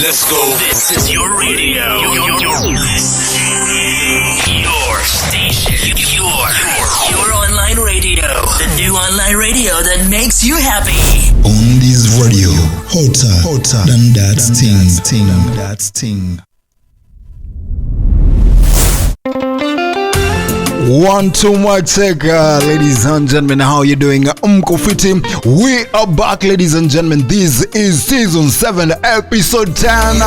Let's go. This is your radio. You're listening. Your station. Your online radio. The new online radio that makes you happy. Pondis Radio. Hotter than that thing. 1, 2, mic check, ladies and gentlemen, how you doing? Mkofiti, we are back, ladies and gentlemen. This is season 7, episode 10.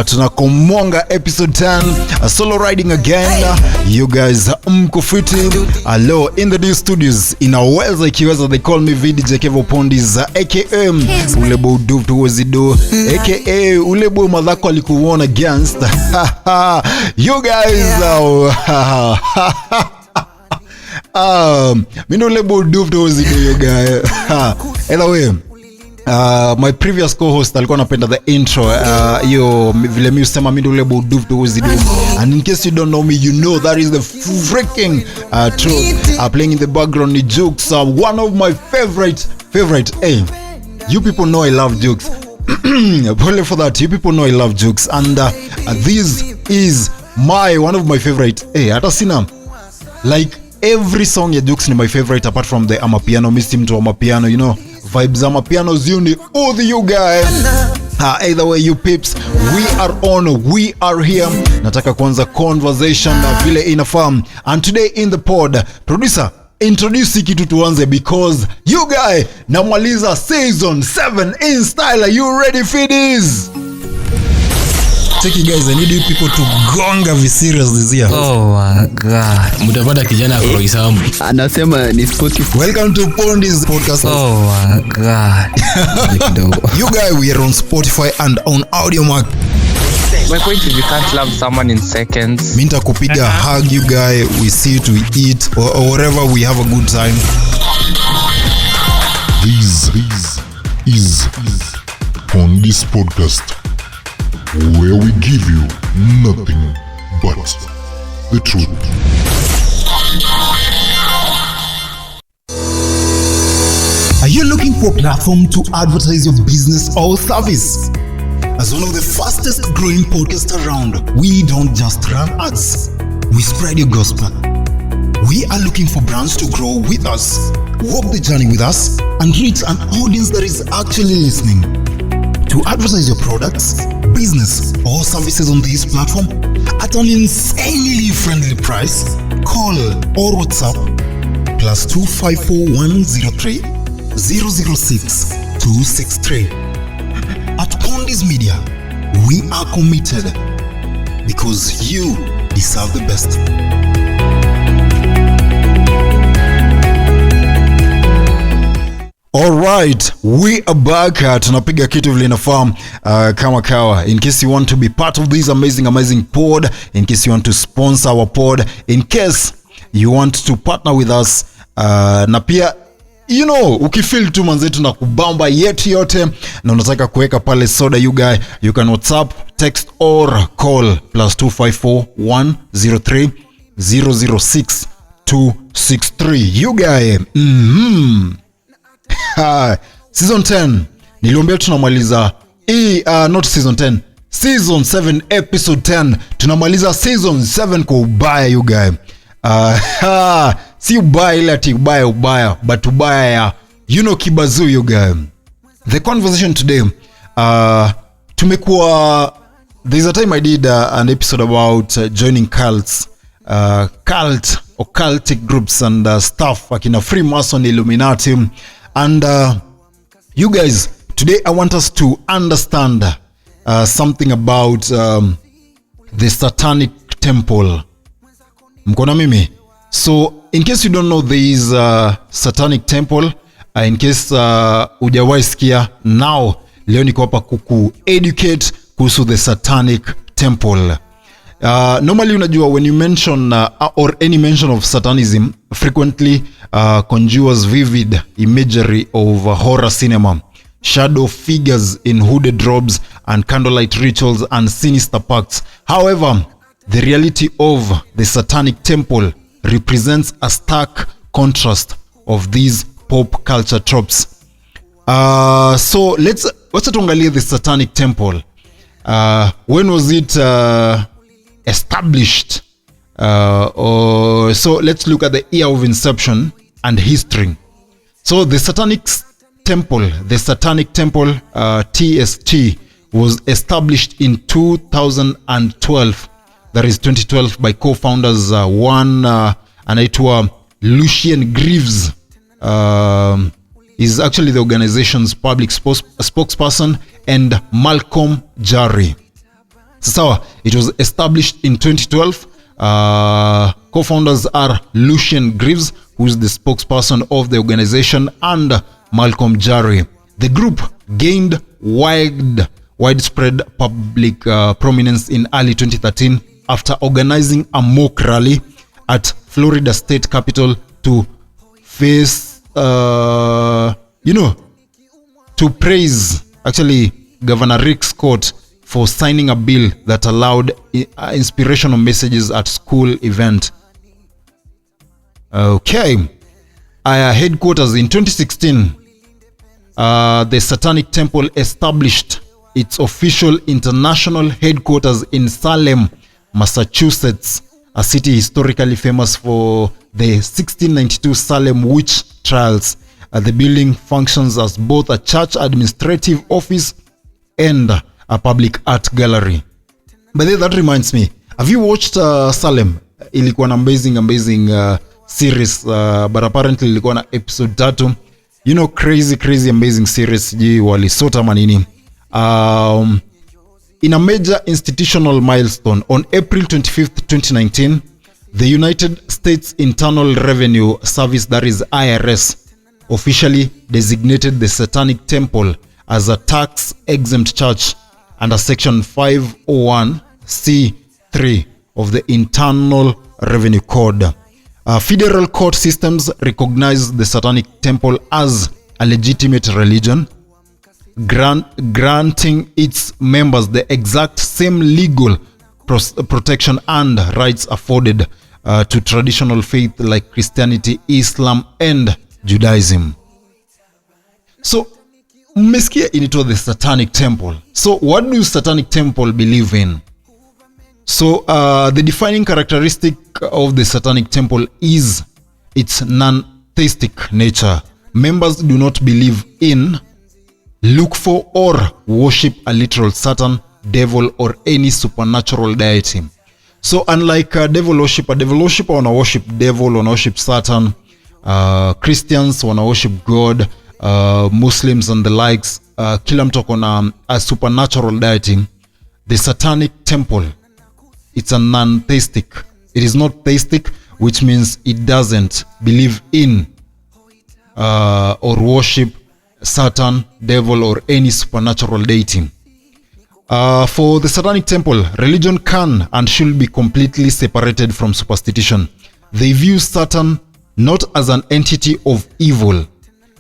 Tunakomonga episode 10, solo riding again. You guys, Mkofiti, hello, in the new studios, inaweza ikiweza, they call me VDJ Kevo Pondis, aka ulebo do tuwezido, aka ulebo madhako alikuona against. You guys, me no label do those you guys. Anyway, my previous co-host alikuwa anapenda the intro hiyo vile mimi usema mimi ndo label do those do, and in case you don't know me, you know that is the freaking truth. Playing in the background ni Jukes, one of my favorite. Hey, you people know I love Jukes. Probably for that, you people know I love Jukes, and this is one of my favorite. Hey, hata sina like every song ya Jukes ni my favorite apart from the Amapiano. Missed him to Amapiano, you know, vibes Amapiano's uni. Oh, the you guys. Either way, you peeps, we are on, we are here. Nataka kuanza conversation na vile inafam. And today in the pod, producer, introduce kitu tuanze because you guys, namaliza season 7 in style. Are you ready for this? Take you guys, I need you people to gonga vi serious this year. Oh my god. Mutapata kijana akroisamu. Anasema ni Spotify. Welcome to Pondis podcast. Oh my god. You guys, we are on Spotify and on Audiomack. My point is you can't love someone in seconds. Minta kupiga hug you guys, we sit, we eat, or wherever we have a good time. This is Pondis podcast, where we give you nothing but the truth. Are you looking for a platform to advertise your business or service? As one of the fastest growing podcasts around, we don't just run ads, we spread your gospel. We are looking for brands to grow with us, walk the journey with us, and reach an audience that is actually listening. To advertise your products, business, or services on this platform at an insanely friendly price, call or WhatsApp +254 103 006 263. At Pondis Media, we are committed because you deserve the best. Alright, we are back. Tunapiga kitu vile inafahamu kama kawa. In case you want to be part of this amazing pod, in case you want to sponsor our pod, in case you want to partner with us, na pia you know, ukifeel tu manzetu na kubamba yetu yote na unataka kuweka pale soda, you guy, you can WhatsApp, text or call +254 103 006 263. You guy, season 10 niliombea tunamaliza not season 10, season 7 episode 10. Tunamaliza season 7 kwa ubaya, you guy. Si ubaya ile ati ubaya but ubaya ya, you know, kibazu, you guy. The conversation today, tumekuwa, there's a time I did an episode about joining cults, cult or cultic groups and stuff, akina Freemason, Illuminati. And you guys, today I want us to understand something about the Satanic Temple. Mkona mimi? So, in case you don't know, there is Satanic Temple. In case hujawai sikia, now leo niko hapa kuku educate kuhusu the Satanic Temple. Normally unajua, when you mention or any mention of Satanism frequently conjures vivid imagery of horror cinema, shadow figures in hooded robes and candlelight rituals and sinister pacts. However, the reality of the Satanic Temple represents a stark contrast of these pop culture tropes. So let's tuangalie the Satanic Temple. When was it established? So let's look at the year of inception and history. So the Satanic Temple, TST, was established in 2012. That is 2012 by co-founders one anaitwa Lucien Greaves. Is actually the organization's public spokesperson, and Malcolm Jarry. So it was established in 2012. Co-founders are Lucien Greaves, who is the spokesperson of the organization, and Malcolm Jarry. The group gained widespread public prominence in early 2013 after organizing a mock rally at Florida State Capitol to face to praise actually Governor Rick Scott for signing a bill that allowed inspirational messages at school event. Okay. Headquarters in 2016, the Satanic Temple established its official international headquarters in Salem, Massachusetts, a city historically famous for the 1692 Salem witch trials. The building functions as both a church administrative office and a public art gallery. But that reminds me, have you watched Salem? Ilikuwa na amazing series, but apparently ilikuwa na episode 3. You know, crazy amazing series. Walisota manini. In a major institutional milestone, on April 25th, 2019, the United States Internal Revenue Service, that is IRS, officially designated the Satanic Temple as a tax-exempt church under Section 501c3 of the Internal Revenue Code. Federal court systems recognize the Satanic Temple as a legitimate religion, granting its members the exact same legal protection and rights afforded to traditional faith like Christianity, Islam, and Judaism. So, mmesikia inaitwa the Satanic Temple. So, what do Satanic Temple believe in? So, the defining characteristic of the Satanic Temple is its non-theistic nature. Members do not believe in, look for, or worship a literal Satan, devil, or any supernatural deity. So, unlike devil worshiper wana worship devil, wana worship Satan. Christians wana worship God, Muslims and the likes, kila mtu kona a supernatural deity. The Satanic Temple, it's a non-theistic. It is not theistic, which means it doesn't believe in or worship Satan, devil, or any supernatural deity. For the Satanic Temple, religion can and should be completely separated from superstition. They view Satan not as an entity of evil,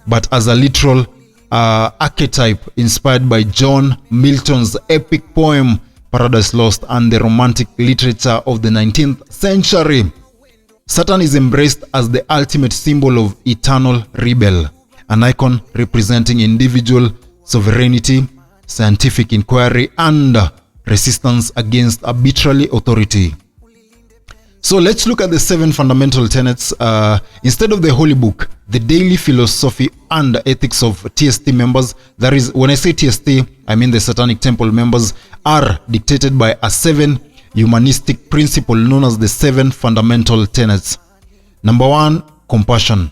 but as a literal archetype inspired by John Milton's epic poem Paradise Lost and the romantic literature of the 19th century. Satan is embraced as the ultimate symbol of eternal rebel, an icon representing individual sovereignty, scientific inquiry, and resistance against arbitrary authority. So let's look at the 7 fundamental tenets. Instead of the holy book, the daily philosophy and ethics of TST members, that is, when I say TST, I mean the Satanic Temple members, are dictated by a 7 humanistic principle known as the 7 fundamental tenets. Number 1, compassion.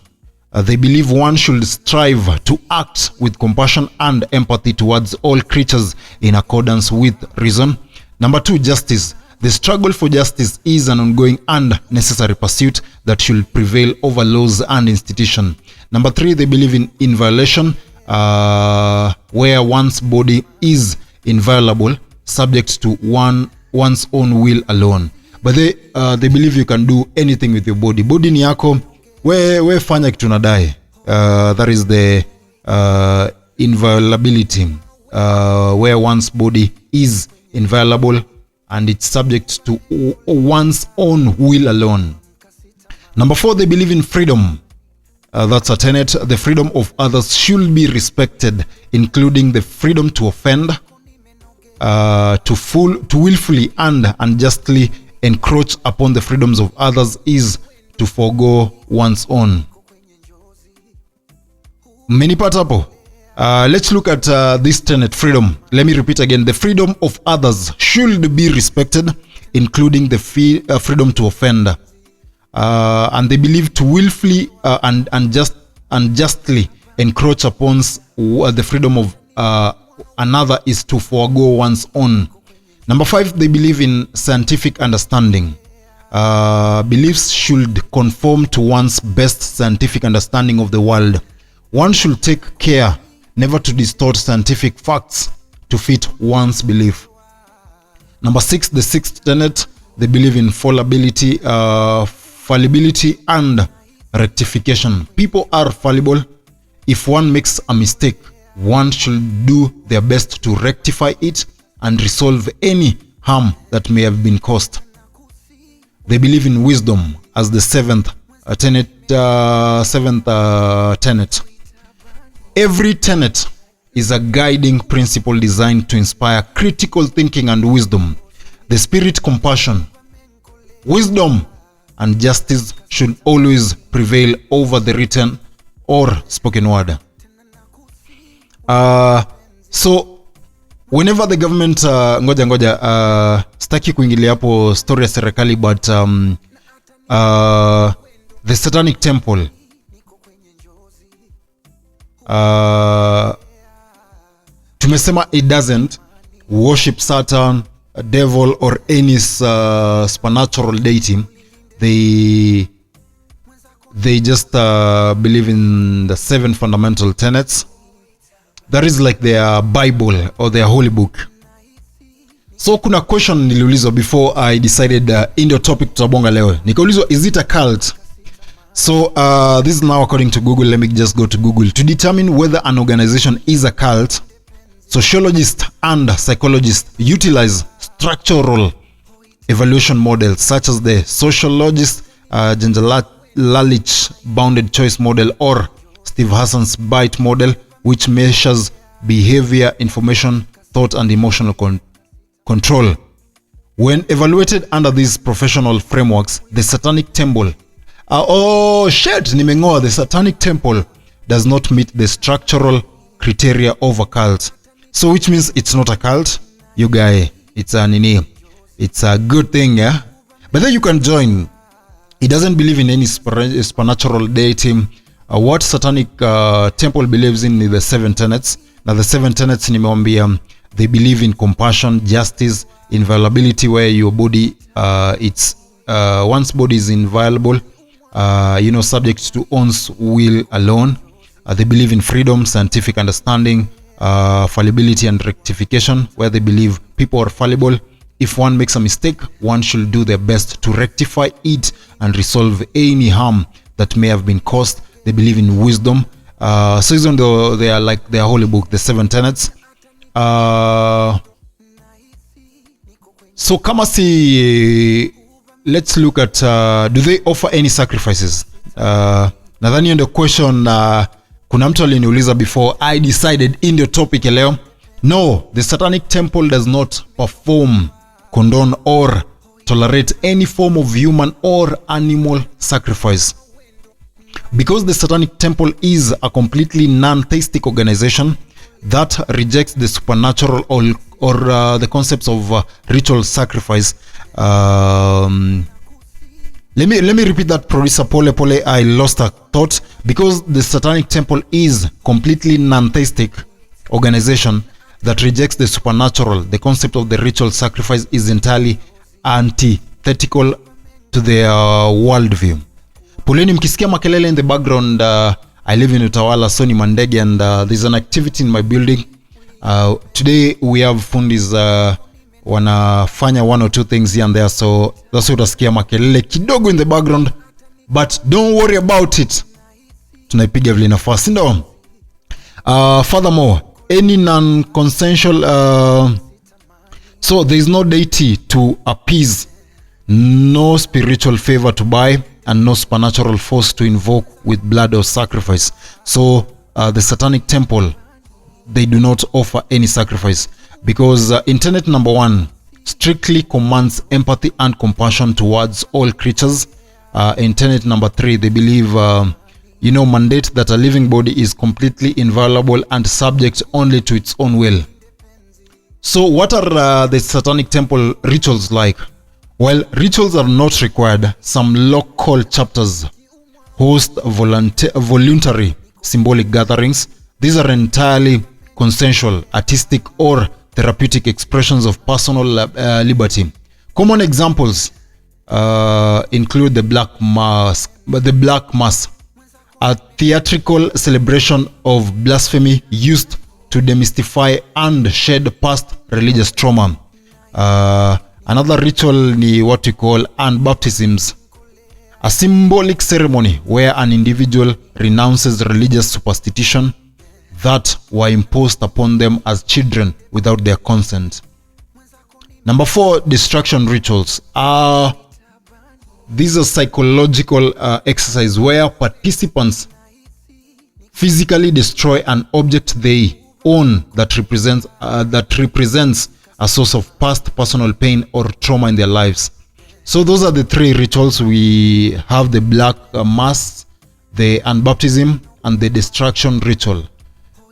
They believe one should strive to act with compassion and empathy towards all creatures in accordance with reason. Number 2, justice. The struggle for justice is an ongoing and necessary pursuit that should prevail over laws and institutions. Number 3, they believe in inviolation, where one's body is inviolable, subject to one's own will alone. But they believe you can do anything with your body. Body ni yako, we fanya kitu nadai. That is the inviolability, where one's body is inviolable and it's subject to one's own will alone. Number 4, they believe in freedom. That's a tenet. The freedom of others should be respected, including the freedom to offend, to willfully and unjustly encroach upon the freedoms of others is to forego one's own. Menipata hapo? Let's look at this tenet, freedom. Let me repeat again. The freedom of others should be respected, including the freedom to offend. And they believe to willfully and unjustly encroach upon the freedom of another is to forego one's own. Number 5, they believe in scientific understanding. Beliefs should conform to one's best scientific understanding of the world. One should take care never to distort scientific facts to fit one's belief. Number 6, the 6th tenet, they believe in fallibility and rectification. People are fallible. If one makes a mistake, one should do their best to rectify it and resolve any harm that may have been caused. They believe in wisdom as the 7th tenet. Every tenet is a guiding principle designed to inspire critical thinking and wisdom. The spirit, compassion, wisdom, and justice should always prevail over the written or spoken word. So whenever the government staki kuingilia hapo story ya serikali, but the Satanic Temple tumesema it doesn't worship Satan, a devil, or any supernatural deity. They just believe in the 7 fundamental tenets. That is like their Bible or their holy book. So kuna question niliulizwa before I decided in the topic tutabonga leo. Nikaulizwa, is it a cult? So this is now according to Google. Let me just go to Google. To determine whether an organization is a cult, sociologists and psychologists utilize structural evaluation models such as the sociologist Lalich bounded choice model or Steve Hassan's BITE model, which measures behavior, information, thought, and emotional control. When evaluated under these professional frameworks, the Satanic Temple the Satanic Temple does not meet the structural criteria of a cult. So which means it's not a cult, you guy. It's a good thing, yeah? But then you can join. It doesn't believe in any supernatural deity. What Satanic Temple believes in is the 7 tenets. Now the 7 tenets they believe in compassion, justice, inviolability, where your body one's body is inviolable, subject to one's will alone. They believe in freedom, scientific understanding, fallibility and rectification, where they believe people are fallible. If one makes a mistake, one should do their best to rectify it and resolve any harm that may have been caused. They believe in wisdom. So even though they are like their holy book, the 7 tenets. So kama si, let's look at do they offer any sacrifices? Nadhani ndio question kuna mtu aliniuliza before I decided in the topic leo. No, the Satanic Temple does not perform, condone, or tolerate any form of human or animal sacrifice. Because the Satanic Temple is a completely non-theistic organization that rejects the supernatural or the concepts of ritual sacrifice. Let me repeat that, producer Pole. I lost a thought. Because the Satanic Temple is completely non-theistic organization that rejects the supernatural, the concept of the ritual sacrifice is entirely antithetical to their worldview. Poleni mkisikia makelele in the background, I live in Utawala, so ni Mandege, and there's an activity in my building. Today we have Pondis wanafanya 1 or 2 things here and there, so that's why utasikia makelele kidogo in the background, but don't worry about it. Tunaipiga vile inafaa, si ndio? Furthermore, any non-consensual so there is no deity to appease, no spiritual favor to buy, and no supernatural force to invoke with blood or sacrifice. So the Satanic Temple, they do not offer any sacrifice. because in tenet number 1 strictly commands empathy and compassion towards all creatures. In tenet number 3 they believe mandate that a living body is completely inviolable and subject only to its own will. So what are the Satanic Temple rituals like? Well, rituals are not required. Some local chapters host voluntary symbolic gatherings. These are entirely consensual, artistic, or therapeutic expressions of personal liberty. Common examples include the Black Mass, a theatrical celebration of blasphemy used to demystify and shed past religious trauma. Another ritual ni what we call baptisms, a symbolic ceremony where an individual renounces religious superstition that were imposed upon them as children without their consent. Number 4, destruction rituals. These are psychological exercise where participants physically destroy an object they own that represents a source of past personal pain or trauma in their lives. So those are the 3 rituals. We have the Black Mass, the Unbaptism, and the destruction ritual.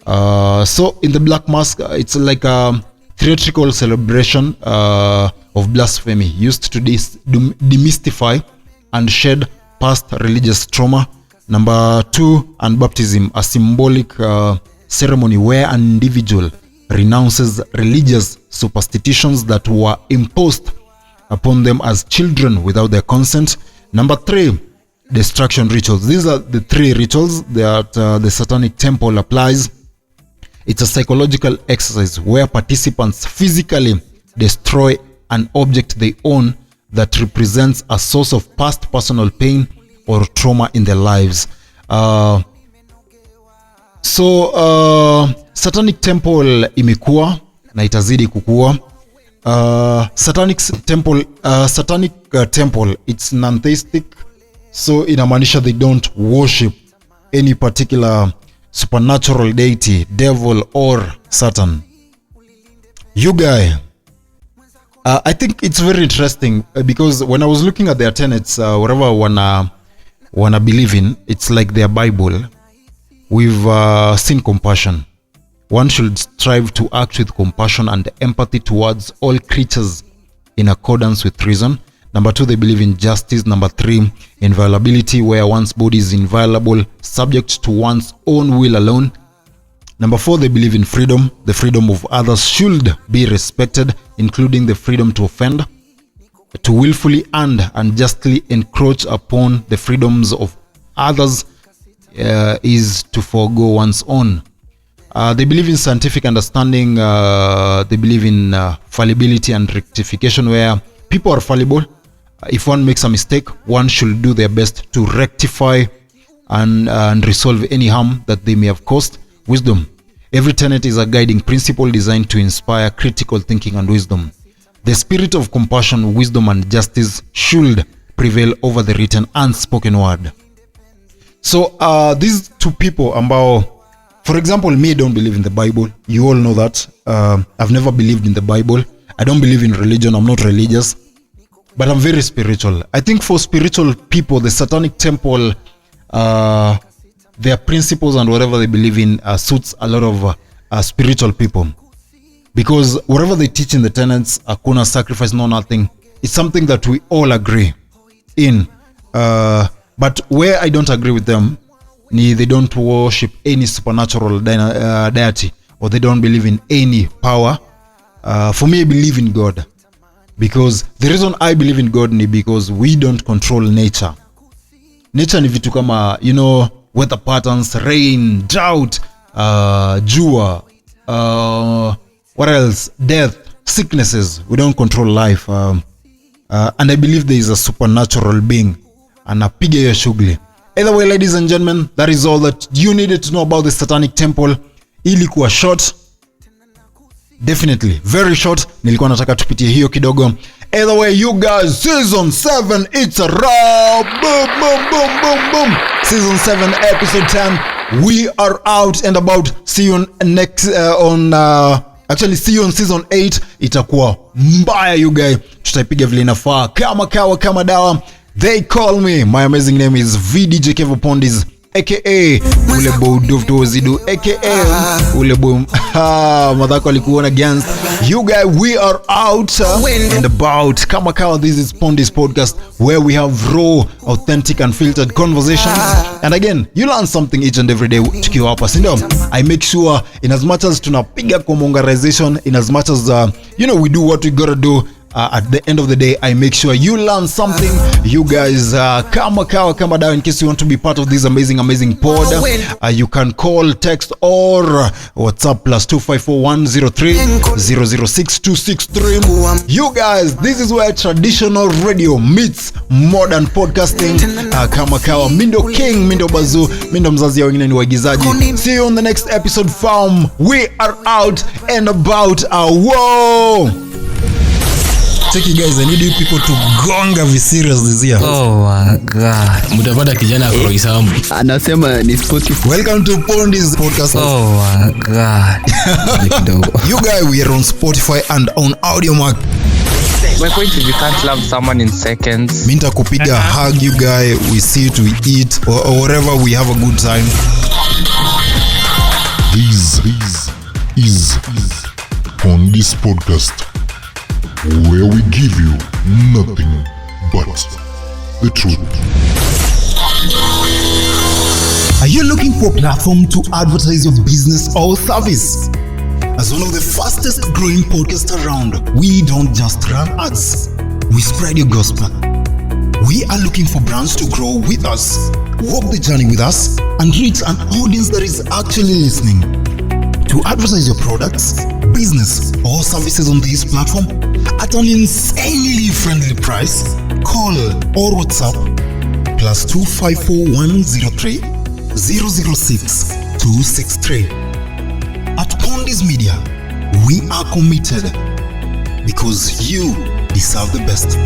So in the Black Mass, it's like a theatrical celebration of blasphemy used to demystify and shed past religious trauma. Number 2, Unbaptism, a symbolic ceremony where an individual renounces religious superstitions that were imposed upon them as children without their consent. Number 3, destruction rituals. These are the 3 rituals that the Satanic Temple applies. It's a psychological exercise where participants physically destroy an object they own that represents a source of past personal pain or trauma in their lives. Satanic Temple imekuwa na itazidi kukua. Satanic Temple, it's non-theistic, so inamaanisha they don't worship any particular supernatural deity, devil or Satan. You guy, I think it's very interesting because when I was looking at their tenets, whatever I wanna believe in, it's like their Bible. We've seen compassion. One should strive to act with compassion and empathy towards all creatures in accordance with reason. Number 2, they believe in justice. Number 3, inviolability, where one's body is inviolable, subject to one's own will alone. Number 4, they believe in freedom. The freedom of others should be respected, including the freedom to offend. To willfully and unjustly encroach upon the freedoms of others is to forego one's own. They believe in scientific understanding. They believe in fallibility and rectification, where people are fallible. If one makes a mistake, one should do their best to rectify and resolve any harm that they may have caused. Wisdom. Every tenet is a guiding principle designed to inspire critical thinking and wisdom. The spirit of compassion, wisdom, and justice should prevail over the written and spoken word. So these 2 people ambao, for example, me, don't believe in the Bible. You all know that. I've never believed in the Bible. I don't believe in religion. I'm not religious, but I'm very spiritual. I think for spiritual people, the Satanic Temple, their principles and whatever they believe in suits a lot of spiritual people, because whatever they teach in the tenets, hakuna sacrifice, no nothing, it's something that we all agree in. But where I don't agree with them, they don't worship any supernatural deity, or they don't believe in any power. For me, I believe in God, because the reason I believe in God is because we don't control nature. Nature ni vitu kama, weather patterns, rain, drought, jua, what else? Death, sicknesses. We don't control life. And I believe there is a supernatural being. Anapiga hiyo shughuli. Either way, ladies and gentlemen, that is all that you needed to know about the Satanic Temple. Ilikuwa short. Definitely, very short. Nilikuwa nataka tupitie hiyo kidogo. Either way, you guys, season 7, it's a wrap. Boom, boom, boom, boom, boom. Season 7, episode 10. We are out and about. See you next on Actually, see you on season 8. Itakuwa mbaya you guy. Tutaipiga vile inafaa. Kama kawa kama dawa. They call me. My amazing name is VDJ Kevo Pondis, aka Ulebo Dufto Zidu, aka Ulebo Madhako alikuona against you guys. We are out and about. Kama kawa, this is Pondis podcast, where we have raw, authentic and filtered conversations. And again, you learn something each and every day tukiwa hapa, si ndio? I make sure in as much as tunapiga commongarization, in as much as we do what we gotta do, at the end of the day, I make sure you learn something. You guys, kama dawa, in case you want to be part of this amazing pod, you can call, text, or WhatsApp +254-103-006-263. You guys, this is where traditional radio meets modern podcasting. Kama kawa, Mindo King, Mindo Bazu, Mindo mzazi ya wengine ni waigizaji. See you on the next episode, fam. We are out and about. Whoa! Take you guys, I need you people to gonga vi serious this year. Oh my god. Mutapata kijana kwa Isamu. Anasema ni Spotify. Welcome to Pondis podcast. Oh my god. You guys, we are on Spotify and on Audiomack. My point is, you can't love someone in seconds. Minta kupiga hug you guys, we sit, we eat, or wherever we have a good time. This is Pondis podcast, where we give you nothing but the truth. Are you looking for a platform to advertise your business or service? As one of the fastest growing podcasts around, we don't just run ads, we spread your gospel. We are looking for brands to grow with us, walk the journey with us, and reach an audience that is actually listening. To advertise your products, business, or services on this platform at an insanely friendly price, call or WhatsApp +254-103-006-263. At Pondis Media, we are committed because you deserve the best.